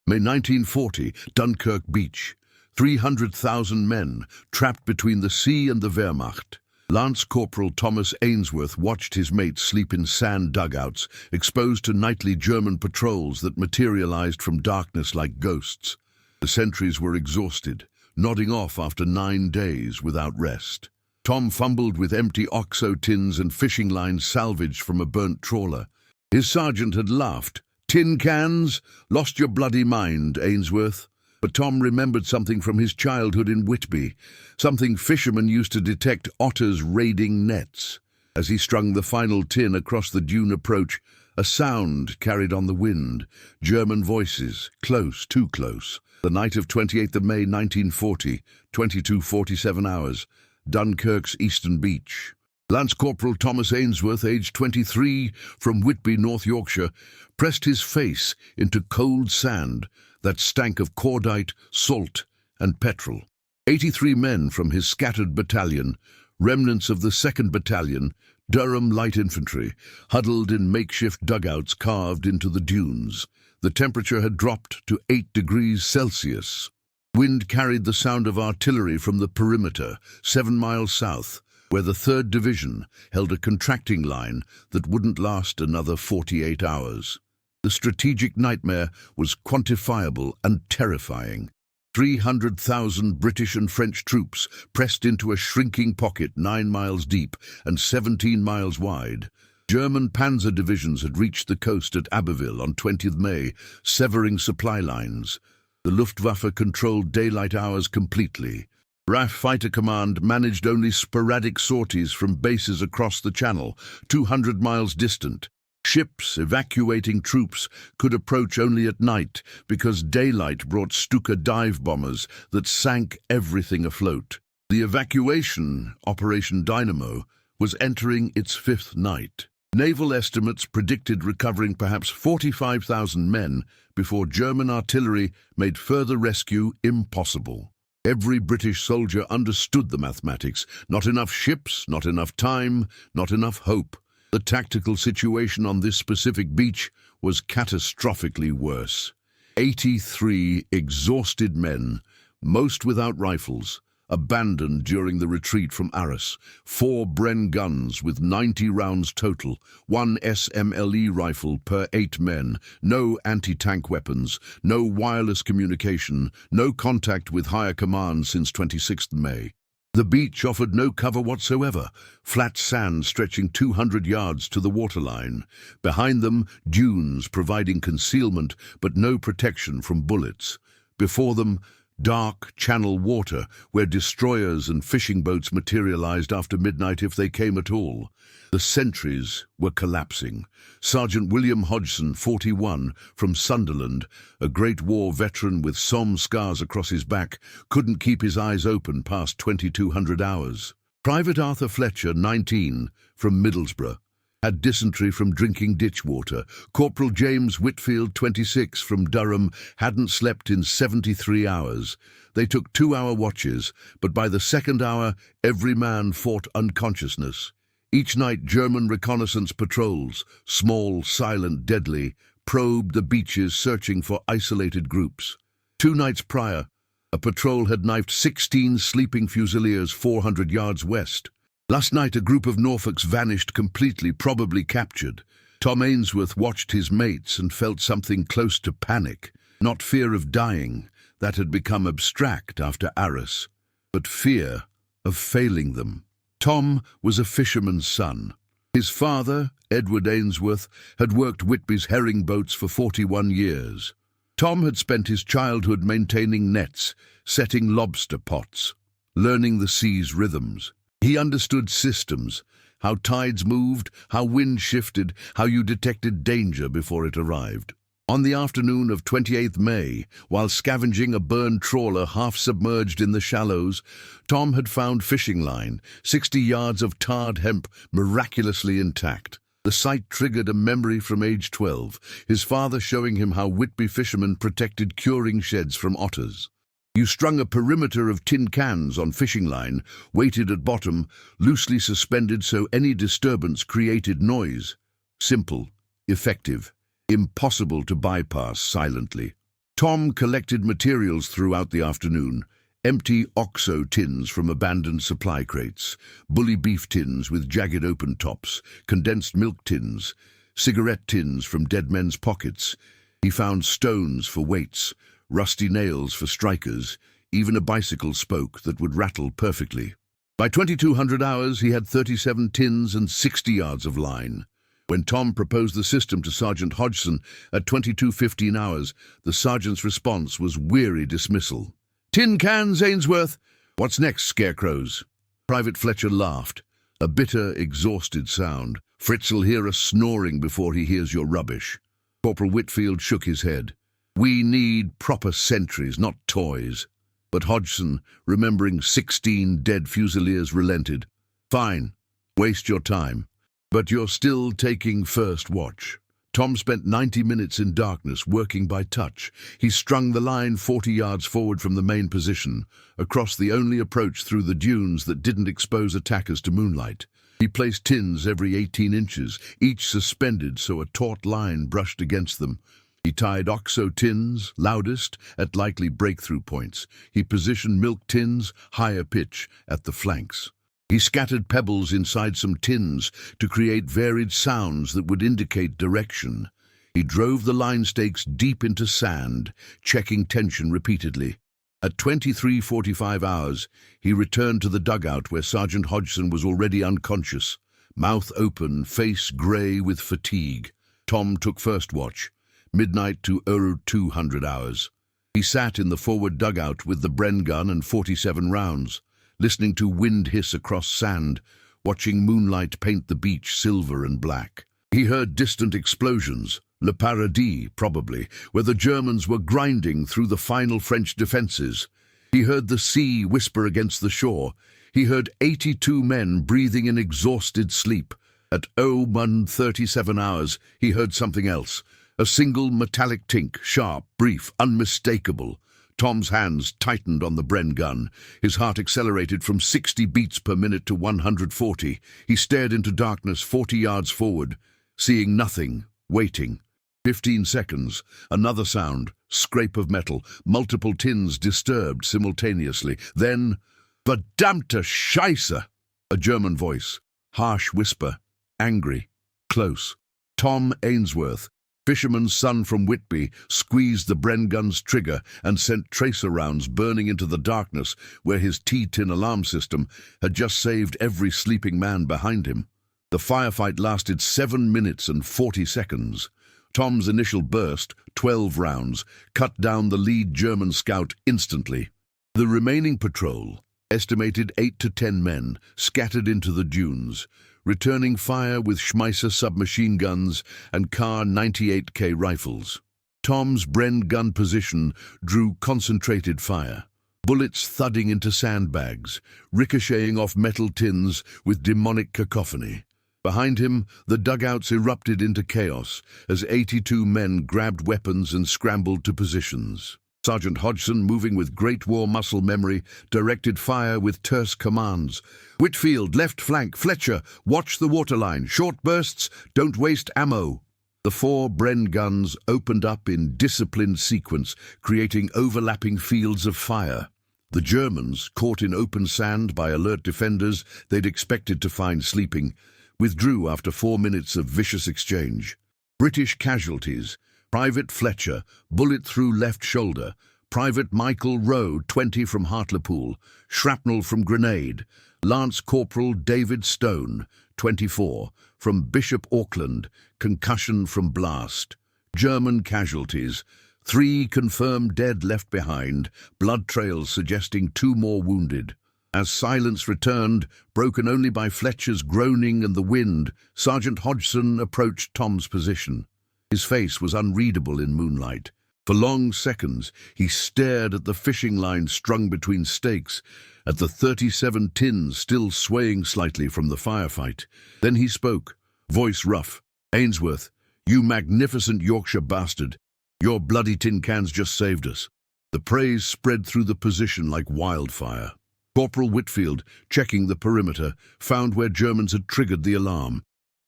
May 1940, Dunkirk Beach. 300,000 men trapped between the sea and the Wehrmacht. Lance Corporal Thomas Ainsworth watched his mates sleep in sand dugouts, exposed to nightly German patrols that materialized from darkness like ghosts. The sentries were exhausted, nodding off after 9 days without rest. Tom fumbled with empty OXO tins and fishing lines salvaged from a burnt trawler. His sergeant had laughed. "Tin cans? Lost your bloody mind, Ainsworth." But Tom remembered something from his childhood in Whitby, something fishermen used to detect otters raiding nets. As he strung the final tin across the dune approach, a sound carried on the wind. German voices, close, too close. The night of 28th of May 1940, 22:47 hours, Dunkirk's eastern beach. Lance Corporal Thomas Ainsworth, aged 23, from Whitby, North Yorkshire, pressed his face into cold sand that stank of cordite, salt, and petrol. 83 men from his scattered battalion, remnants of the 2nd Battalion, Durham Light Infantry, huddled in makeshift dugouts carved into the dunes. The temperature had dropped to 8 degrees Celsius. Wind carried the sound of artillery from the perimeter, 7 miles south, where the 3rd Division held a contracting line that wouldn't last another 48 hours. The strategic nightmare was quantifiable and terrifying. 300,000 British and French troops pressed into a shrinking pocket 9 miles deep and 17 miles wide. German panzer divisions had reached the coast at Abbeville on 20th May, severing supply lines. The Luftwaffe controlled daylight hours completely. RAF Fighter Command managed only sporadic sorties from bases across the Channel, 200 miles distant. Ships evacuating troops could approach only at night because daylight brought Stuka dive bombers that sank everything afloat. The evacuation, Operation Dynamo, was entering its 5th night. Naval estimates predicted recovering perhaps 45,000 men before German artillery made further rescue impossible. Every British soldier understood the mathematics. Not enough ships, not enough time, not enough hope. The tactical situation on this specific beach was catastrophically worse. 83 exhausted men, most without rifles, abandoned during the retreat from Arras. 4 Bren guns with 90 rounds total, 1 SMLE rifle per 8 men, no anti-tank weapons, no wireless communication, no contact with higher command since 26th May. The beach offered no cover whatsoever, flat sand stretching 200 yards to the waterline. Behind them, dunes providing concealment but no protection from bullets. Before them, dark channel water where destroyers and fishing boats materialized after midnight if they came at all. The sentries were collapsing. Sergeant William Hodgson, 41, from Sunderland, a Great War veteran with Somme scars across his back, couldn't keep his eyes open past 2200 hours. Private Arthur Fletcher, 19, from Middlesbrough, had dysentery from drinking ditch water. Corporal James Whitfield, 26, from Durham, hadn't slept in 73 hours. They took 2-hour watches, but by the 2nd hour, every man fought unconsciousness. Each night, German reconnaissance patrols, small, silent, deadly, probed the beaches searching for isolated groups. 2 nights prior, a patrol had knifed 16 sleeping Fusiliers 400 yards west. Last night, a group of Norfolks vanished completely, probably captured. Tom Ainsworth watched his mates and felt something close to panic. Not fear of dying, that had become abstract after Arras, but fear of failing them. Tom was a fisherman's son. His father, Edward Ainsworth, had worked Whitby's herring boats for 41 years. Tom had spent his childhood maintaining nets, setting lobster pots, learning the sea's rhythms. He understood systems, how tides moved, how wind shifted, how you detected danger before it arrived. On the afternoon of 28th May, while scavenging a burned trawler half-submerged in the shallows, Tom had found fishing line, 60 yards of tarred hemp miraculously intact. The sight triggered a memory from age 12, his father showing him how Whitby fishermen protected curing sheds from otters. You strung a perimeter of tin cans on fishing line, weighted at bottom, loosely suspended so any disturbance created noise. Simple, effective, impossible to bypass silently. Tom collected materials throughout the afternoon. Empty OXO tins from abandoned supply crates, bully beef tins with jagged open tops, condensed milk tins, cigarette tins from dead men's pockets. He found stones for weights, rusty nails for strikers, even a bicycle spoke that would rattle perfectly. By 2200 hours, he had 37 tins and 60 yards of line. When Tom proposed the system to Sergeant Hodgson at 22:15 hours, the sergeant's response was weary dismissal. "Tin cans, Ainsworth! What's next, scarecrows?" Private Fletcher laughed, a bitter, exhausted sound. "Fritz'll hear us snoring before he hears your rubbish." Corporal Whitfield shook his head. "We need proper sentries, not toys." But Hodgson, remembering 16 dead Fusiliers, relented. "Fine, waste your time. But you're still taking first watch." Tom spent 90 minutes in darkness, working by touch. He strung the line 40 yards forward from the main position, across the only approach through the dunes that didn't expose attackers to moonlight. He placed tins every 18 inches, each suspended so a taut line brushed against them. He tied OXO tins, loudest, at likely breakthrough points. He positioned milk tins, higher pitch, at the flanks. He scattered pebbles inside some tins to create varied sounds that would indicate direction. He drove the line stakes deep into sand, checking tension repeatedly. At 23:45 hours, he returned to the dugout where Sergeant Hodgson was already unconscious, mouth open, face grey with fatigue. Tom took first watch, midnight to 0200 hours. He sat in the forward dugout with the Bren gun and 47 rounds. Listening to wind hiss across sand, watching moonlight paint the beach silver and black. He heard distant explosions, Le Paradis, probably, where the Germans were grinding through the final French defences. He heard the sea whisper against the shore. He heard 82 men breathing in exhausted sleep. At 01:37 hours, he heard something else. A single metallic tink, sharp, brief, unmistakable. Tom's hands tightened on the Bren gun. His heart accelerated from 60 beats per minute to 140. He stared into darkness 40 yards forward, seeing nothing, waiting. 15 seconds, another sound, scrape of metal, multiple tins disturbed simultaneously. Then, "Verdammte Scheiße!" A German voice, harsh whisper, angry, close. Tom Ainsworth, fisherman's son from Whitby, squeezed the Bren gun's trigger and sent tracer rounds burning into the darkness where his T-tin alarm system had just saved every sleeping man behind him. The firefight lasted 7 minutes and 40 seconds. Tom's initial burst, 12 rounds, cut down the lead German scout instantly. The remaining patrol, estimated 8 to 10 men, scattered into the dunes, returning fire with Schmeisser submachine guns and Kar 98K rifles. Tom's Bren gun position drew concentrated fire, bullets thudding into sandbags, ricocheting off metal tins with demonic cacophony. Behind him, the dugouts erupted into chaos as 82 men grabbed weapons and scrambled to positions. Sergeant Hodgson, moving with Great War muscle memory, directed fire with terse commands. "Whitfield, left flank, Fletcher, watch the waterline, short bursts, don't waste ammo." The 4 Bren guns opened up in disciplined sequence, creating overlapping fields of fire. The Germans, caught in open sand by alert defenders they'd expected to find sleeping, withdrew after 4 minutes of vicious exchange. British casualties: Private Fletcher, bullet through left shoulder. Private Michael Rowe, 20 from Hartlepool, shrapnel from grenade. Lance Corporal David Stone, 24, from Bishop Auckland, concussion from blast. German casualties: 3 confirmed dead left behind, blood trails suggesting 2 more wounded. As silence returned, broken only by Fletcher's groaning and the wind, Sergeant Hodgson approached Tom's position. His face was unreadable in moonlight. For long seconds, he stared at the fishing line strung between stakes, at the 37 tins still swaying slightly from the firefight. Then he spoke, voice rough. "Ainsworth, you magnificent Yorkshire bastard. Your bloody tin cans just saved us." The praise spread through the position like wildfire. Corporal Whitfield, checking the perimeter, found where Germans had triggered the alarm.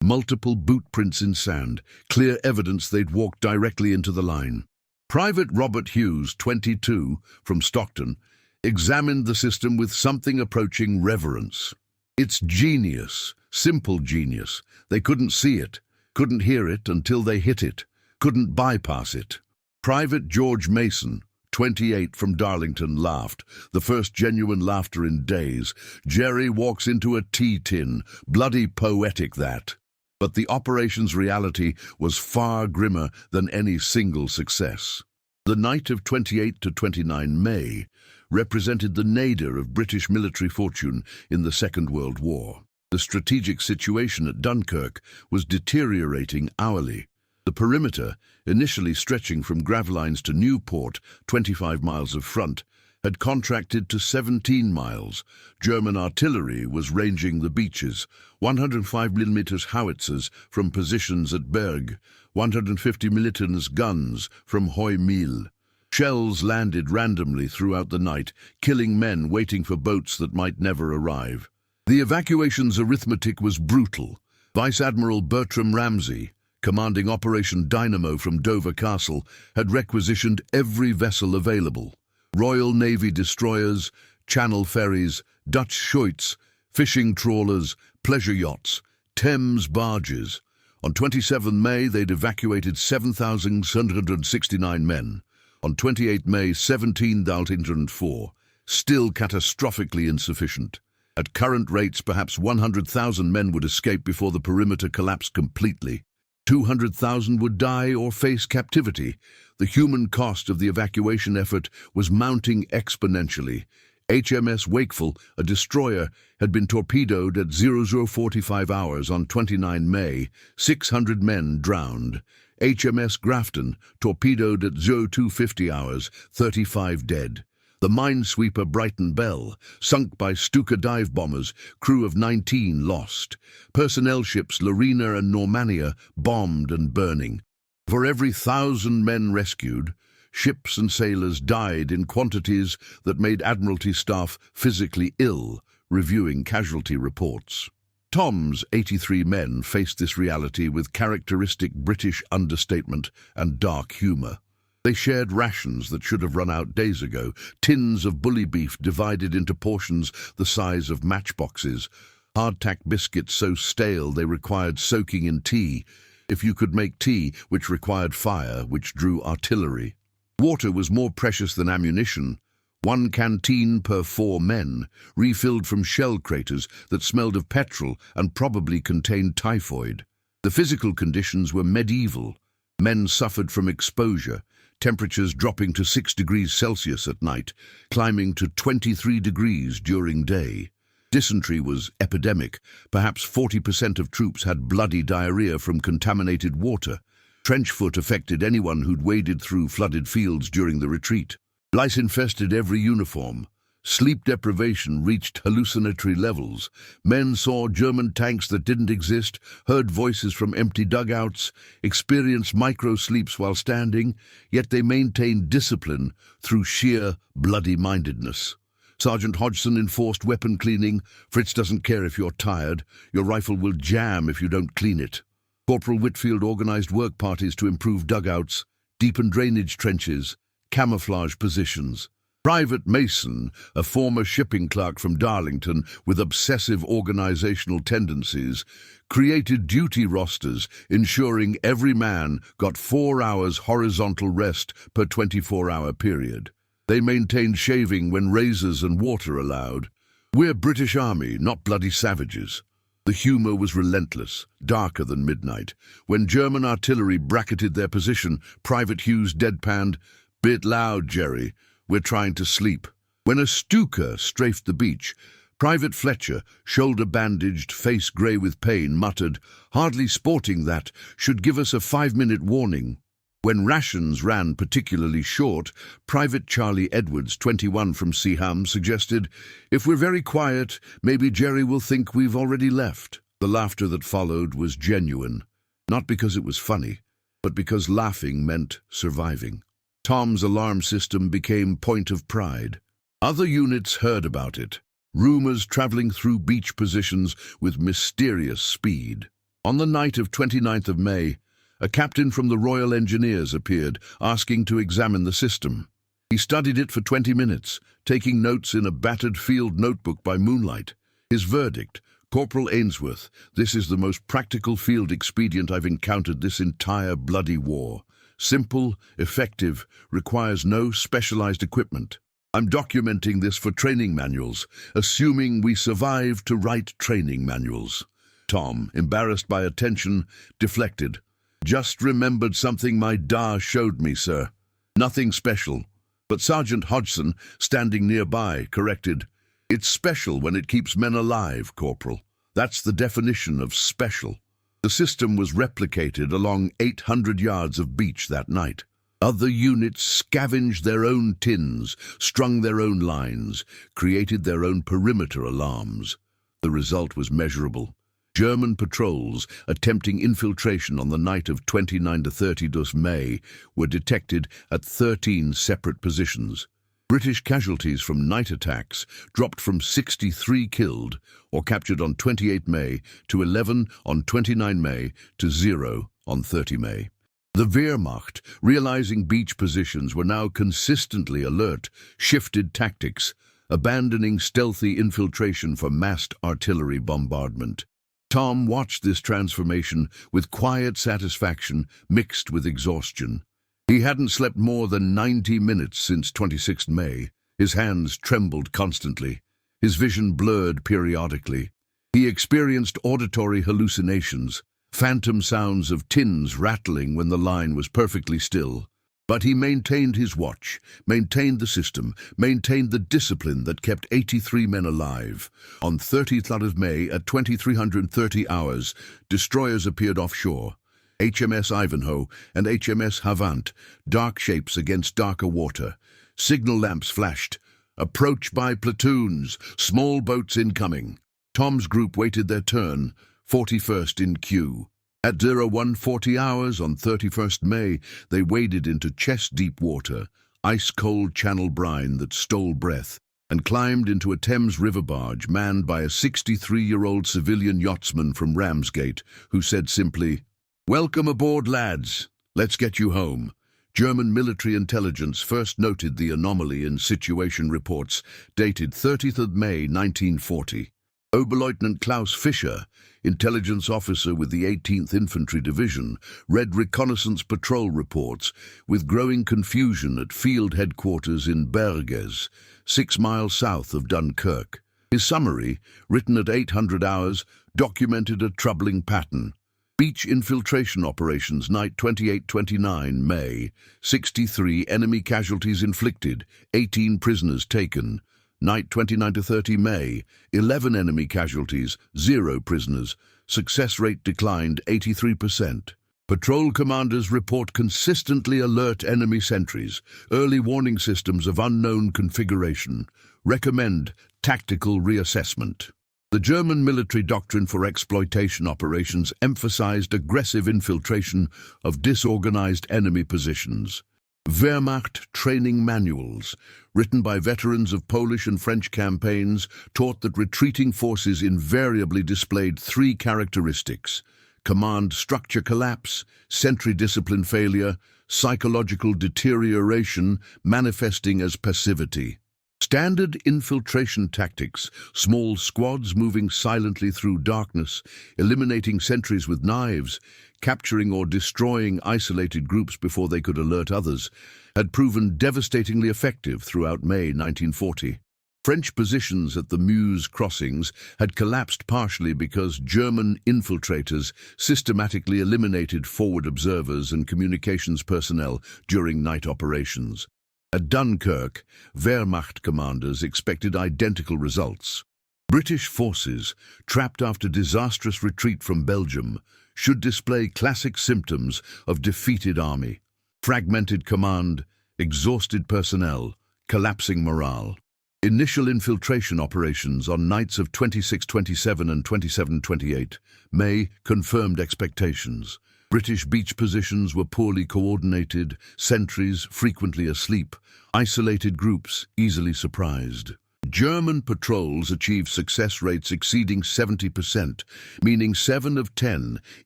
Multiple boot prints in sand, clear evidence they'd walked directly into the line. Private Robert Hughes, 22, from Stockton, examined the system with something approaching reverence. It's genius, simple genius. They couldn't see it, couldn't hear it until they hit it, couldn't bypass it. Private George Mason, 28, from Darlington, laughed, the first genuine laughter in days. Jerry walks into a tea tin, bloody poetic that. But the operation's reality was far grimmer than any single success. The night of 28 to 29 May represented the nadir of British military fortune in the Second World War. The strategic situation at Dunkirk was deteriorating hourly. The perimeter, initially stretching from Gravelines to Newport, 25 miles of front, had contracted to 17 miles. German artillery was ranging the beaches, 105mm howitzers from positions at Berg, 150mm guns from Hoy Mille. Shells landed randomly throughout the night, killing men waiting for boats that might never arrive. The evacuation's arithmetic was brutal. Vice Admiral Bertram Ramsay, commanding Operation Dynamo from Dover Castle, had requisitioned every vessel available. Royal Navy destroyers, Channel ferries, Dutch schuits, fishing trawlers, pleasure yachts, Thames barges. On 27 May, they'd evacuated 7,769 men. On 28 May, 17,004, still catastrophically insufficient. At current rates, perhaps 100,000 men would escape before the perimeter collapsed completely. 200,000 would die or face captivity. The human cost of the evacuation effort was mounting exponentially. HMS Wakeful, a destroyer, had been torpedoed at 0045 hours on 29 May. 600 men drowned. HMS Grafton, torpedoed at 0250 hours, 35 dead. The minesweeper Brighton Bell, sunk by Stuka dive bombers, crew of 19 lost. Personnel ships Lorena and Normannia bombed and burning. For every 1,000 men rescued, ships and sailors died in quantities that made Admiralty staff physically ill, reviewing casualty reports. Tom's 83 men faced this reality with characteristic British understatement and dark humour. They shared rations that should have run out days ago, tins of bully beef divided into portions the size of matchboxes, hardtack biscuits so stale they required soaking in tea, if you could make tea, which required fire, which drew artillery. Water was more precious than ammunition. 1 canteen per 4 men, refilled from shell craters that smelled of petrol and probably contained typhoid. The physical conditions were medieval. Men suffered from exposure, temperatures dropping to 6 degrees Celsius at night, climbing to 23 degrees during day. Dysentery was epidemic. Perhaps 40% of troops had bloody diarrhea from contaminated water. Trench foot affected anyone who'd waded through flooded fields during the retreat. Lice infested every uniform. Sleep deprivation reached hallucinatory levels. Men saw German tanks that didn't exist, heard voices from empty dugouts, experienced micro-sleeps while standing, yet they maintained discipline through sheer bloody-mindedness. Sergeant Hodgson enforced weapon cleaning. Fritz doesn't care if you're tired. Your rifle will jam if you don't clean it. Corporal Whitfield organized work parties to improve dugouts, deepen drainage trenches, camouflage positions. Private Mason, a former shipping clerk from Darlington with obsessive organizational tendencies, created duty rosters ensuring every man got 4 hours horizontal rest per 24-hour period. They maintained shaving when razors and water allowed. We're British Army, not bloody savages. The humor was relentless, darker than midnight. When German artillery bracketed their position, Private Hughes deadpanned, "Bit loud, Jerry. We're trying to sleep." When a Stuka strafed the beach, Private Fletcher, shoulder-bandaged, face grey with pain, muttered, "Hardly sporting that, should give us a 5-minute warning." When rations ran particularly short, Private Charlie Edwards, 21, from Seaham, suggested, "If we're very quiet, maybe Jerry will think we've already left." The laughter that followed was genuine, not because it was funny, but because laughing meant surviving. Tom's alarm system became point of pride. Other units heard about it, rumors traveling through beach positions with mysterious speed. On the night of 29th of May, A captain from the Royal Engineers appeared, asking to examine the system. He studied it for 20 minutes, taking notes in a battered field notebook by moonlight. His verdict: Corporal Ainsworth, this is the most practical field expedient I've encountered this entire bloody war. Simple, effective, requires no specialized equipment. I'm documenting this for training manuals, assuming we survive to write training manuals. Tom, embarrassed by attention, deflected. Just remembered something my Da showed me, sir. Nothing special. But Sergeant Hodgson, standing nearby, corrected. It's special when it keeps men alive, Corporal. That's the definition of special. The system was replicated along 800 yards of beach that night. Other units scavenged their own tins, strung their own lines, created their own perimeter alarms. The result was measurable. German patrols attempting infiltration on the night of 29 to 30 May were detected at 13 separate positions. British casualties from night attacks dropped from 63 killed or captured on 28 May to 11 on 29 May to 0 on 30 May. The Wehrmacht, realizing beach positions were now consistently alert, shifted tactics, abandoning stealthy infiltration for massed artillery bombardment. Tom watched this transformation with quiet satisfaction mixed with exhaustion. He hadn't slept more than 90 minutes since 26 May. His hands trembled constantly. His vision blurred periodically. He experienced auditory hallucinations, phantom sounds of tins rattling when the line was perfectly still. But he maintained his watch, maintained the system, maintained the discipline that kept 83 men alive. On 30th of May at 2330 hours, destroyers appeared offshore. HMS Ivanhoe and HMS Havant, dark shapes against darker water. Signal lamps flashed. Approach by platoons, small boats incoming. Tom's group waited their turn, 41st in queue. At 0140 hours on 31st May, they waded into chest-deep water, ice-cold channel brine that stole breath, and climbed into a Thames River barge manned by a 63-year-old civilian yachtsman from Ramsgate, who said simply, "Welcome aboard, lads. Let's get you home." German military intelligence first noted the anomaly in situation reports dated 30th of May 1940. Oberleutnant Klaus Fischer, intelligence officer with the 18th Infantry Division, read reconnaissance patrol reports with growing confusion at field headquarters in Berges, 6 miles south of Dunkirk. His summary, written at 800 hours, documented a troubling pattern. Beach infiltration operations night 28-29 May, 63 enemy casualties inflicted, 18 prisoners taken. Night 29 to 30 May, 11 enemy casualties, 0 prisoners. Success rate declined 83%. Patrol commanders report consistently alert enemy sentries, early warning systems of unknown configuration. Recommend tactical reassessment. The German military doctrine for exploitation operations emphasized aggressive infiltration of disorganized enemy positions. Wehrmacht training manuals, written by veterans of Polish and French campaigns, taught that retreating forces invariably displayed 3 characteristics: command structure collapse, sentry discipline failure, psychological deterioration manifesting as passivity. Standard infiltration tactics, small squads moving silently through darkness, eliminating sentries with knives, capturing or destroying isolated groups before they could alert others, had proven devastatingly effective throughout May 1940. French positions at the Meuse crossings had collapsed partially because German infiltrators systematically eliminated forward observers and communications personnel during night operations. At Dunkirk, Wehrmacht commanders expected identical results. British forces, trapped after disastrous retreat from Belgium, should display classic symptoms of defeated army: fragmented command, exhausted personnel, collapsing morale. Initial infiltration operations on nights of 26-27 and 27-28 May confirmed expectations. British beach positions were poorly coordinated, sentries frequently asleep, isolated groups easily surprised. German patrols achieved success rates exceeding 70%, meaning 7 of 10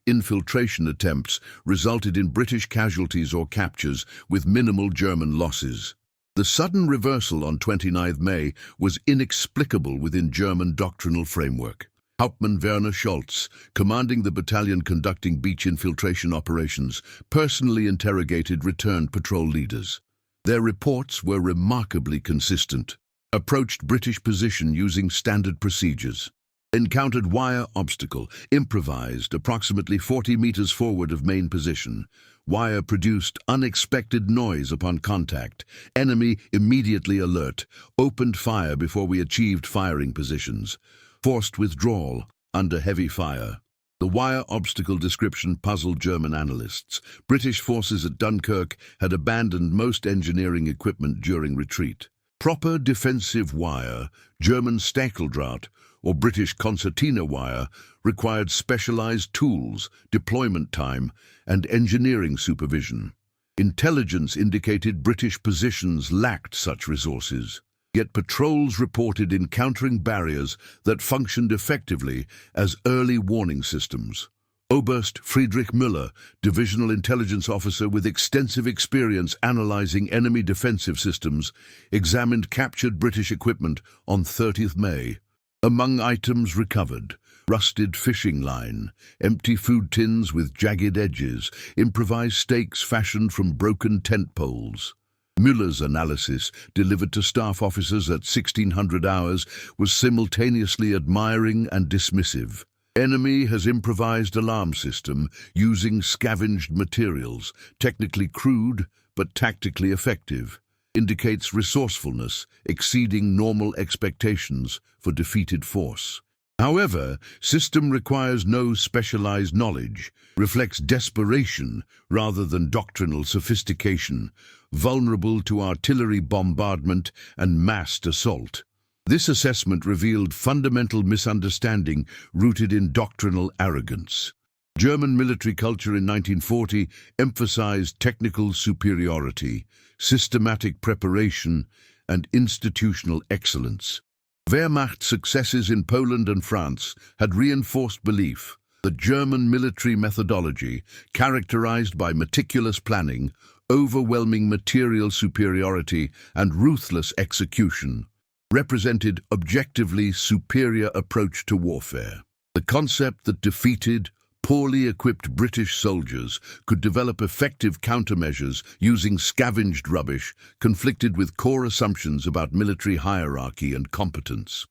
infiltration attempts resulted in British casualties or captures with minimal German losses. The sudden reversal on 29 May was inexplicable within German doctrinal framework. Hauptmann Werner Scholz, commanding the battalion conducting beach infiltration operations, personally interrogated returned patrol leaders. Their reports were remarkably consistent. Approached British position using standard procedures. Encountered wire obstacle, improvised approximately 40 meters forward of main position. Wire produced unexpected noise upon contact. Enemy immediately alert. Opened fire before we achieved firing positions. Forced withdrawal under heavy fire. The wire obstacle description puzzled German analysts. British forces at Dunkirk had abandoned most engineering equipment during retreat. Proper defensive wire, German Stacheldraht, or British concertina wire, required specialized tools, deployment time, and engineering supervision. Intelligence indicated British positions lacked such resources. Yet patrols reported encountering barriers that functioned effectively as early warning systems. Oberst Friedrich Müller, divisional intelligence officer with extensive experience analyzing enemy defensive systems, examined captured British equipment on 30th May. Among items recovered, rusted fishing line, empty food tins with jagged edges, improvised stakes fashioned from broken tent poles. Müller's analysis, delivered to staff officers at 1600 hours, was simultaneously admiring and dismissive. Enemy has improvised alarm system using scavenged materials, technically crude but tactically effective. Indicates resourcefulness exceeding normal expectations for defeated force. However, system requires no specialized knowledge, reflects desperation rather than doctrinal sophistication, vulnerable to artillery bombardment and massed assault. This assessment revealed fundamental misunderstanding rooted in doctrinal arrogance. German military culture in 1940 emphasized technical superiority, systematic preparation, and institutional excellence. Wehrmacht successes in Poland and France had reinforced belief that German military methodology, characterized by meticulous planning, overwhelming material superiority, and ruthless execution, represented objectively superior approach to warfare. The concept that defeated, poorly equipped British soldiers could develop effective countermeasures using scavenged rubbish conflicted with core assumptions about military hierarchy and competence.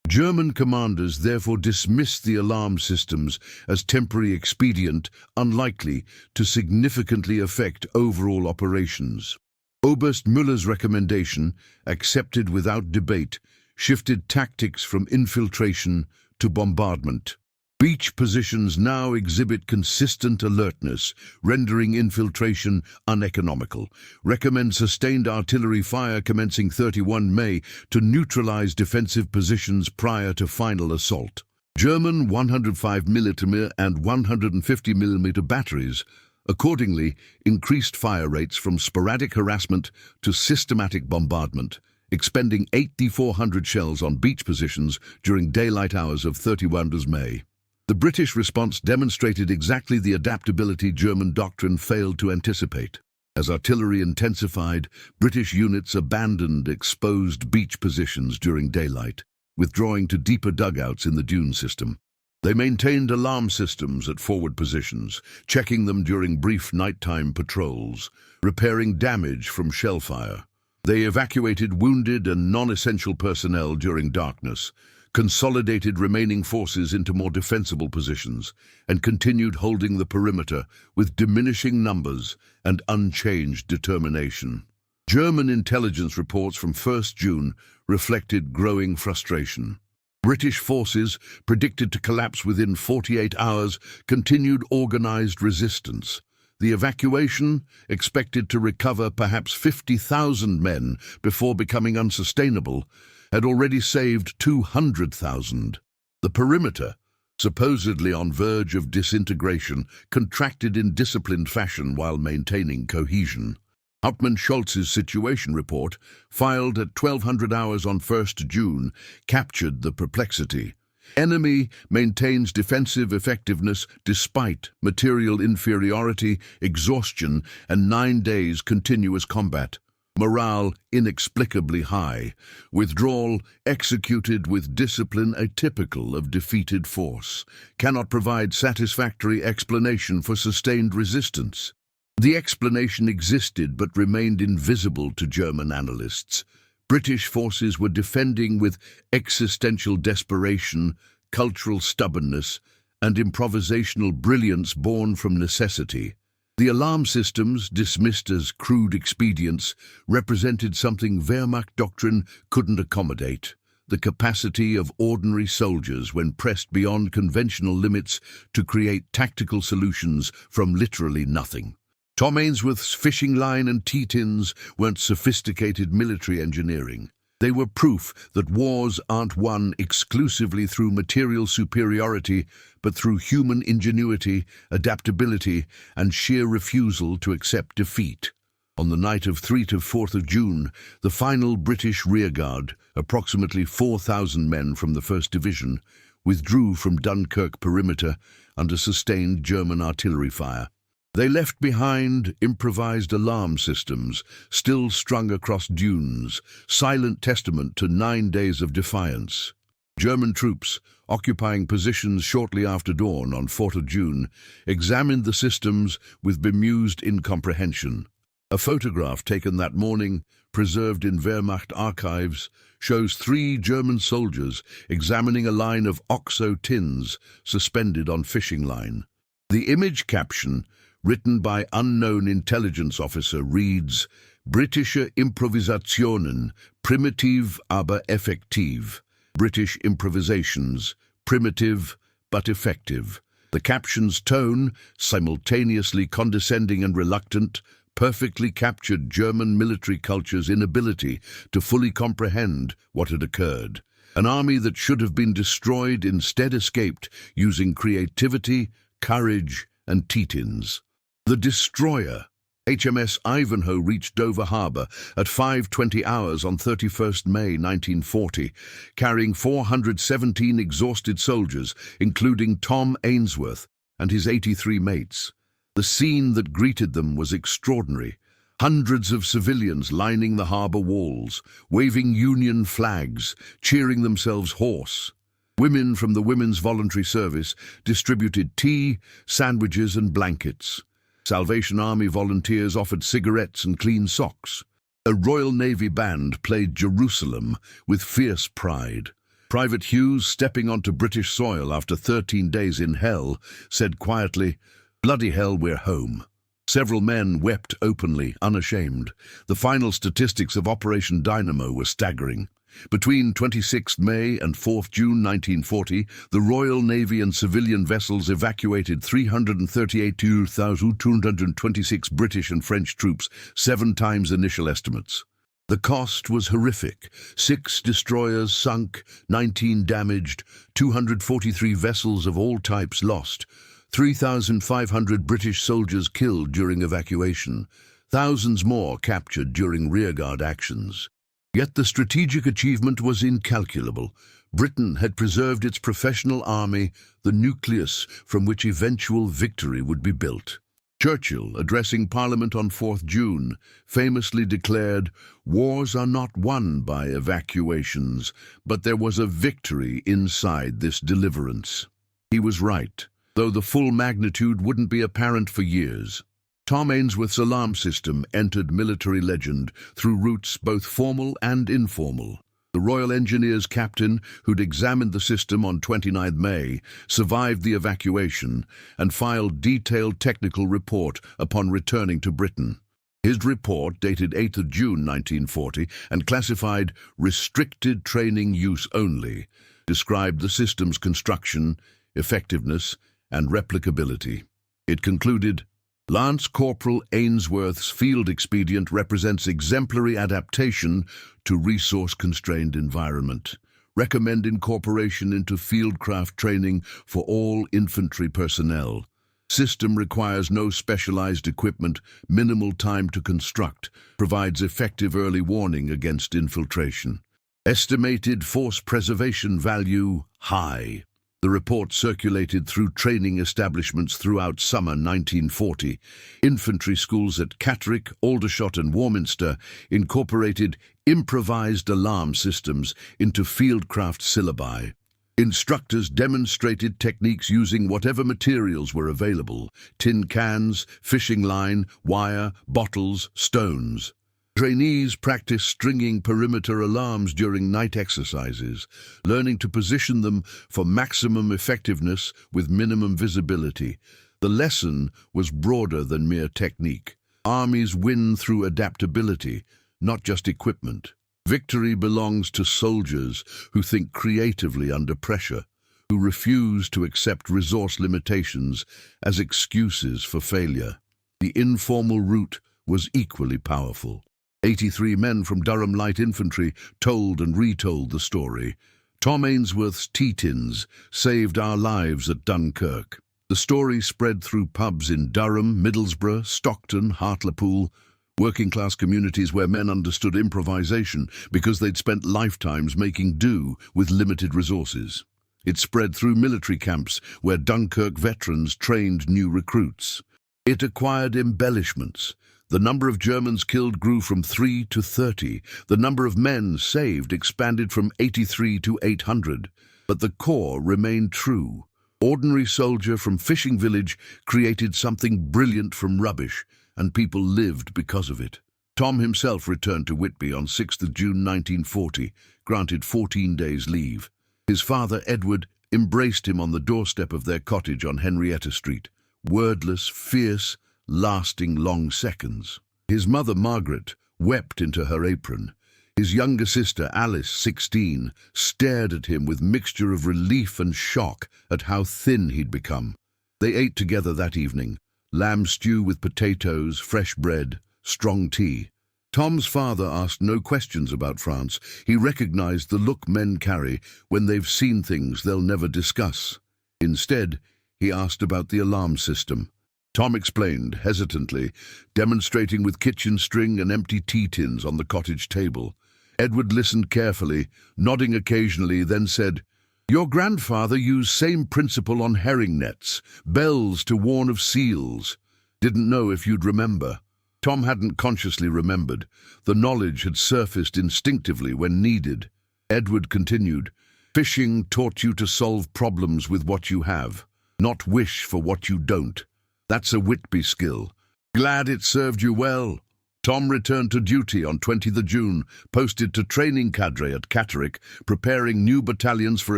German commanders therefore dismissed the alarm systems as temporary expedient, unlikely to significantly affect overall operations. Oberst Müller's recommendation, accepted without debate, shifted tactics from infiltration to bombardment. Beach positions now exhibit consistent alertness, rendering infiltration uneconomical. Recommend sustained artillery fire commencing 31 May to neutralize defensive positions prior to final assault. German 105mm and 150mm batteries accordingly increased fire rates from sporadic harassment to systematic bombardment, expending 8,400 shells on beach positions during daylight hours of 31 May. The British response demonstrated exactly the adaptability German doctrine failed to anticipate. As artillery intensified, British units abandoned exposed beach positions during daylight, withdrawing to deeper dugouts in the dune system. They maintained alarm systems at forward positions, checking them during brief nighttime patrols, repairing damage from shell fire. They evacuated wounded and non-essential personnel during darkness, consolidated remaining forces into more defensible positions, and continued holding the perimeter with diminishing numbers and unchanged determination. German intelligence reports from 1st June reflected growing frustration. British forces, predicted to collapse within 48 hours, continued organized resistance. The evacuation, expected to recover perhaps 50,000 men before becoming unsustainable, had already saved 200,000. The perimeter, supposedly on verge of disintegration, contracted in disciplined fashion while maintaining cohesion. Hauptmann Scholz's situation report, filed at 1200 hours on 1st June, captured the perplexity. Enemy maintains defensive effectiveness despite material inferiority, exhaustion, and 9 days continuous combat. Morale inexplicably high. Withdrawal executed with discipline atypical of defeated force. Cannot provide satisfactory explanation for sustained resistance. The explanation existed but remained invisible to German analysts. British forces were defending with existential desperation, cultural stubbornness, and improvisational brilliance born from necessity. The alarm systems, dismissed as crude expedients, represented something Wehrmacht doctrine couldn't accommodate: the capacity of ordinary soldiers, when pressed beyond conventional limits, to create tactical solutions from literally nothing. Tom Ainsworth's fishing line and T-tins weren't sophisticated military engineering. They were proof that wars aren't won exclusively through material superiority, but through human ingenuity, adaptability, and sheer refusal to accept defeat. On the night of 3 to 4th of June, the final British rearguard, approximately 4,000 men from the 1st Division, withdrew from Dunkirk perimeter under sustained German artillery fire. They left behind improvised alarm systems, still strung across dunes, silent testament to 9 days of defiance. German troops, occupying positions shortly after dawn on 4th of June, examined the systems with bemused incomprehension. A photograph taken that morning, preserved in Wehrmacht archives, shows 3 German soldiers examining a line of OXO tins suspended on fishing line. The image caption, written by unknown intelligence officer, reads, "Britische Improvisationen, primitiv aber effektiv." British improvisations, primitive but effective. The caption's tone, simultaneously condescending and reluctant, perfectly captured German military culture's inability to fully comprehend what had occurred. An army that should have been destroyed instead escaped, using creativity, courage, and T-tins. The destroyer, HMS Ivanhoe, reached Dover Harbour at 5:20 hours on 31st May 1940, carrying 417 exhausted soldiers, including Tom Ainsworth and his 83 mates. The scene that greeted them was extraordinary. Hundreds of civilians lining the harbour walls, waving Union flags, cheering themselves hoarse. Women from the Women's Voluntary Service distributed tea, sandwiches and blankets. Salvation Army volunteers offered cigarettes and clean socks. A Royal Navy band played Jerusalem with fierce pride. Private Hughes, stepping onto British soil after 13 days in hell, said quietly, "Bloody hell, we're home." Several men wept openly, unashamed. The final statistics of Operation Dynamo were staggering. Between 26 May and 4 June 1940, the Royal Navy and civilian vessels evacuated 338,226 British and French troops, 7 times initial estimates. The cost was horrific. 6 destroyers sunk, 19 damaged, 243 vessels of all types lost, 3,500 British soldiers killed during evacuation, thousands more captured during rearguard actions. Yet the strategic achievement was incalculable. Britain had preserved its professional army, the nucleus from which eventual victory would be built. Churchill, addressing Parliament on 4th June, famously declared, "Wars are not won by evacuations, but there was a victory inside this deliverance." He was right, though the full magnitude wouldn't be apparent for years. Tom Ainsworth's alarm system entered military legend through routes both formal and informal. The Royal Engineers captain, who'd examined the system on 29 May, survived the evacuation and filed detailed technical report upon returning to Britain. His report, dated 8 June 1940 and classified "restricted training use only," described the system's construction, effectiveness, and replicability. It concluded, "Lance Corporal Ainsworth's field expedient represents exemplary adaptation to resource-constrained environment. Recommend incorporation into fieldcraft training for all infantry personnel." System requires no specialized equipment, minimal time to construct, provides effective early warning against infiltration. Estimated force preservation value high. The report circulated through training establishments throughout summer 1940. Infantry schools at Catterick, Aldershot and Warminster incorporated improvised alarm systems into fieldcraft syllabi. Instructors demonstrated techniques using whatever materials were available: tin cans, fishing line, wire, bottles, stones. Trainees practiced stringing perimeter alarms during night exercises, learning to position them for maximum effectiveness with minimum visibility. The lesson was broader than mere technique. Armies win through adaptability, not just equipment. Victory belongs to soldiers who think creatively under pressure, who refuse to accept resource limitations as excuses for failure. The informal route was equally powerful. 83 men from Durham Light Infantry told and retold the story. Tom Ainsworth's tea tins saved our lives at Dunkirk. The story spread through pubs in Durham, Middlesbrough, Stockton, Hartlepool, working-class communities where men understood improvisation because they'd spent lifetimes making do with limited resources. It spread through military camps where Dunkirk veterans trained new recruits. It acquired embellishments. The number of Germans killed grew from 3 to 30. The number of men saved expanded from 83 to 800. But the core remained true. Ordinary soldier from fishing village created something brilliant from rubbish, and people lived because of it. Tom himself returned to Whitby on 6th of June 1940, granted 14 days leave. His father, Edward, embraced him on the doorstep of their cottage on Henrietta Street. Wordless, fierce, lasting long seconds. His mother, Margaret, wept into her apron. His younger sister, Alice, 16, stared at him with mixture of relief and shock at how thin he'd become. They ate together that evening. Lamb stew with potatoes, fresh bread, strong tea. Tom's father asked no questions about France. He recognized the look men carry when they've seen things they'll never discuss. Instead, he asked about the alarm system. Tom explained, hesitantly, demonstrating with kitchen string and empty tea tins on the cottage table. Edward listened carefully, nodding occasionally, then said, "Your grandfather used same principle on herring nets, bells to warn of seals. Didn't know if you'd remember." Tom hadn't consciously remembered. The knowledge had surfaced instinctively when needed. Edward continued, "Fishing taught you to solve problems with what you have, not wish for what you don't. That's a Whitby skill. Glad it served you well." Tom returned to duty on 20th of June, posted to training cadre at Catterick, preparing new battalions for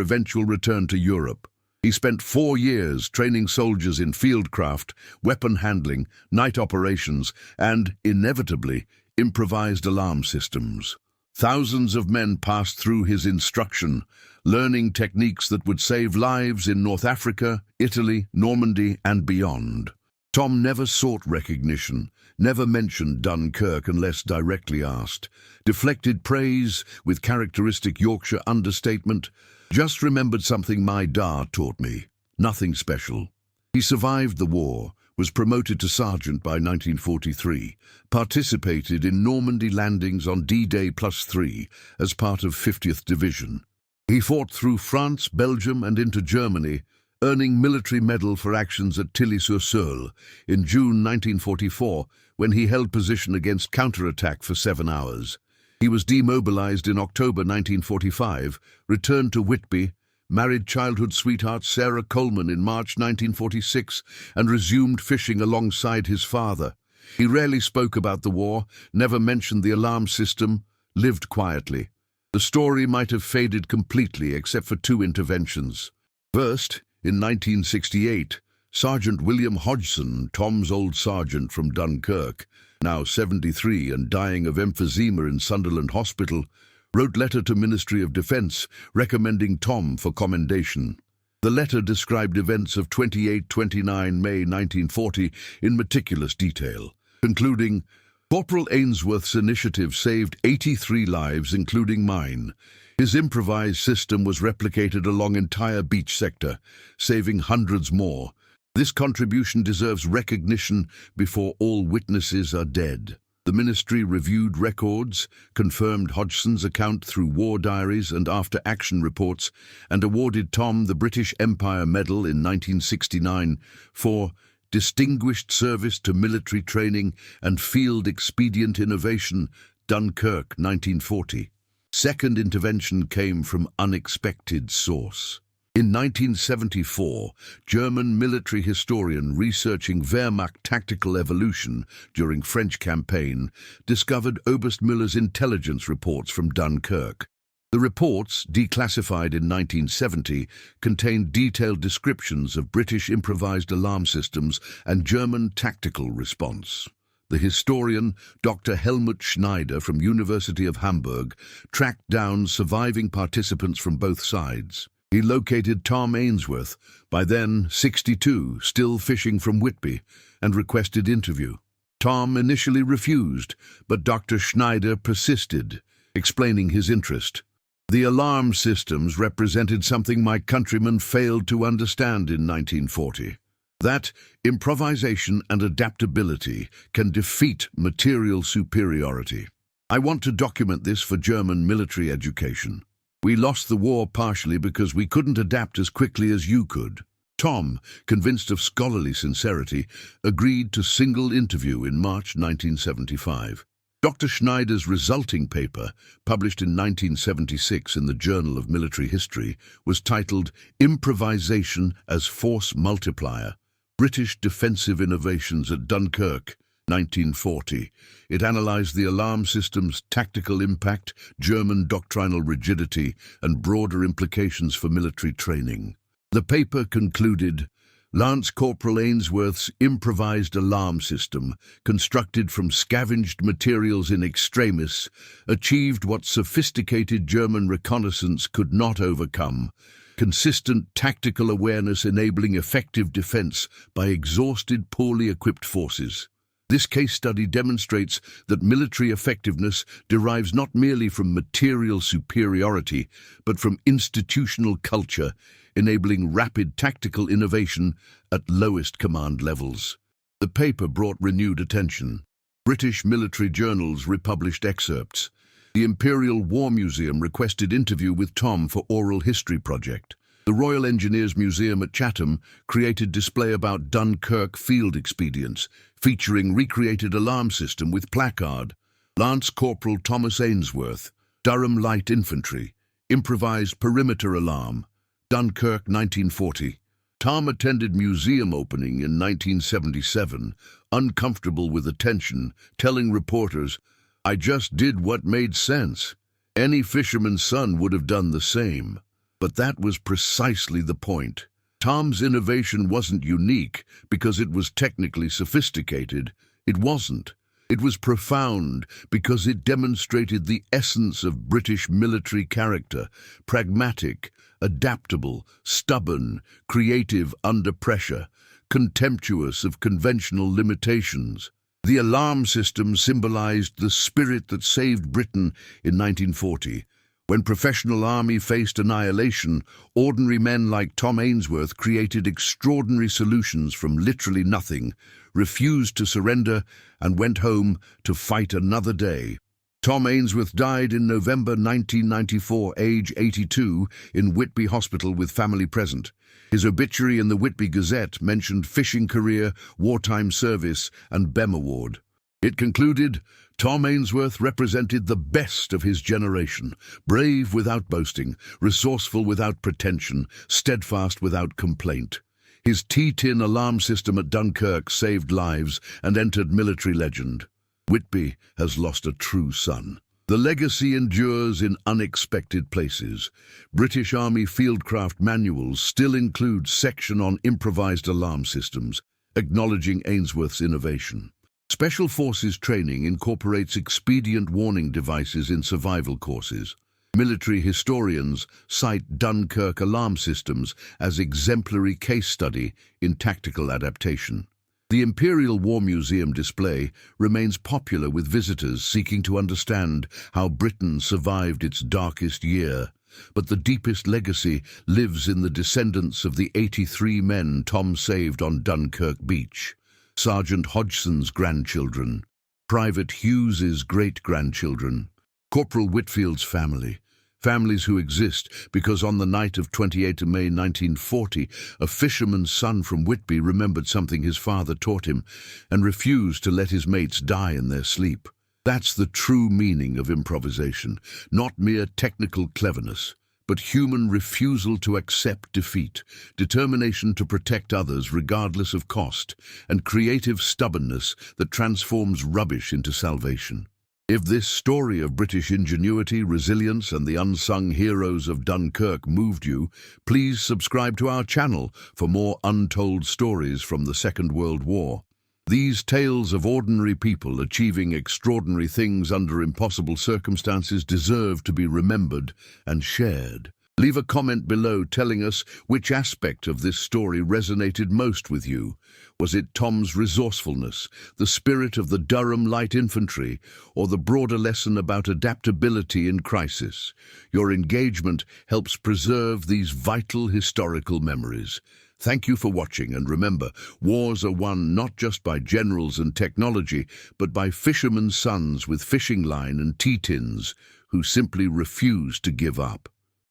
eventual return to Europe. He spent 4 years training soldiers in fieldcraft, weapon handling, night operations, and, inevitably, improvised alarm systems. Thousands of men passed through his instruction, learning techniques that would save lives in North Africa, Italy, Normandy, and beyond. Tom never sought recognition, never mentioned Dunkirk unless directly asked, deflected praise with characteristic Yorkshire understatement, "Just remembered something my da taught me. Nothing special." He survived the war, was promoted to sergeant by 1943, participated in Normandy landings on D-Day +3 as part of 50th Division. He fought through France, Belgium and into Germany, earning military medal for actions at Tilly-sur-Seulles in June 1944 when he held position against counterattack for 7 hours. He was demobilized in October 1945, returned to Whitby, married childhood sweetheart Sarah Coleman in March 1946, and resumed fishing alongside his father. He rarely spoke about the war, never mentioned the alarm system, lived quietly. The story might have faded completely except for 2 interventions. First, in 1968, Sergeant William Hodgson, Tom's old sergeant from Dunkirk, now 73 and dying of emphysema in Sunderland Hospital, wrote letter to Ministry of Defence recommending Tom for commendation. The letter described events of 28-29 May 1940 in meticulous detail, concluding, "Corporal Ainsworth's initiative saved 83 lives, including mine. His improvised system was replicated along entire beach sector, saving hundreds more. This contribution deserves recognition before all witnesses are dead. The ministry reviewed records, confirmed Hodgson's account through war diaries and after-action reports, and awarded Tom the British Empire Medal in 1969 for distinguished service to military training and field expedient innovation, Dunkirk, 1940. Second intervention came from unexpected source. In 1974, German military historian researching Wehrmacht tactical evolution during French campaign discovered Oberst Müller's intelligence reports from Dunkirk. The reports, declassified in 1970, contained detailed descriptions of British improvised alarm systems and German tactical response. The historian, Dr. Helmut Schneider from University of Hamburg, tracked down surviving participants from both sides. He located Tom Ainsworth, by then 62, still fishing from Whitby, and requested interview. Tom initially refused, but Dr. Schneider persisted, explaining his interest. The alarm systems represented something my countrymen failed to understand in 1940. That improvisation and adaptability can defeat material superiority. I want to document this for German military education. We lost the war partially because we couldn't adapt as quickly as you could. Tom, convinced of scholarly sincerity, agreed to single interview in March 1975. Dr. Schneider's resulting paper, published in 1976 in the Journal of Military History, was titled Improvisation as Force Multiplier, British Defensive Innovations at Dunkirk, 1940. It analyzed the alarm system's tactical impact, German doctrinal rigidity, and broader implications for military training. The paper concluded, Lance Corporal Ainsworth's improvised alarm system, constructed from scavenged materials in extremis, achieved what sophisticated German reconnaissance could not overcome: consistent tactical awareness enabling effective defense by exhausted, poorly equipped forces. This case study demonstrates that military effectiveness derives not merely from material superiority, but from institutional culture, enabling rapid tactical innovation at lowest command levels. The paper brought renewed attention. British military journals republished excerpts. The Imperial War Museum requested interview with Tom for oral history project. The Royal Engineers Museum at Chatham created display about Dunkirk field expedients, featuring recreated alarm system with placard. Lance Corporal Thomas Ainsworth, Durham Light Infantry, improvised perimeter alarm, Dunkirk 1940. Tom attended museum opening in 1977, uncomfortable with attention, telling reporters, "I just did what made sense. Any fisherman's son would have done the same." But that was precisely the point. Tom's innovation wasn't unique because it was technically sophisticated. It wasn't. It was profound because it demonstrated the essence of British military character: pragmatic, adaptable, stubborn, creative under pressure, contemptuous of conventional limitations. The alarm system symbolized the spirit that saved Britain in 1940. When professional army faced annihilation, ordinary men like Tom Ainsworth created extraordinary solutions from literally nothing, refused to surrender, and went home to fight another day. Tom Ainsworth died in November 1994, age 82, in Whitby Hospital with family present. His obituary in the Whitby Gazette mentioned fishing career, wartime service, and BEM Award. It concluded, Tom Ainsworth represented the best of his generation, brave without boasting, resourceful without pretension, steadfast without complaint. His T-tin alarm system at Dunkirk saved lives and entered military legend. Whitby has lost a true son. The legacy endures in unexpected places. British Army fieldcraft manuals still include section on improvised alarm systems, acknowledging Ainsworth's innovation. Special Forces training incorporates expedient warning devices in survival courses. Military historians cite Dunkirk alarm systems as exemplary case study in tactical adaptation. The Imperial War Museum display remains popular with visitors seeking to understand how Britain survived its darkest year. but the deepest legacy lives in the descendants of the 83 men Tom saved on Dunkirk beach. Sergeant Hodgson's grandchildren, Private Hughes's great-grandchildren, Corporal Whitfield's family, families who exist because on the night of 28 May 1940, a fisherman's son from Whitby remembered something his father taught him and refused to let his mates die in their sleep. That's the true meaning of improvisation, not mere technical cleverness, but human refusal to accept defeat, determination to protect others regardless of cost, and creative stubbornness that transforms rubbish into salvation. If this story of British ingenuity, resilience, and the unsung heroes of Dunkirk moved you, please subscribe to our channel for more untold stories from the Second World War. These tales of ordinary people achieving extraordinary things under impossible circumstances deserve to be remembered and shared. Leave a comment below telling us which aspect of this story resonated most with you. Was it Tom's resourcefulness, the spirit of the Durham Light Infantry, or the broader lesson about adaptability in crisis? Your engagement helps preserve these vital historical memories. Thank you for watching, and remember, wars are won not just by generals and technology, but by fishermen's sons with fishing line and tea tins who simply refuse to give up.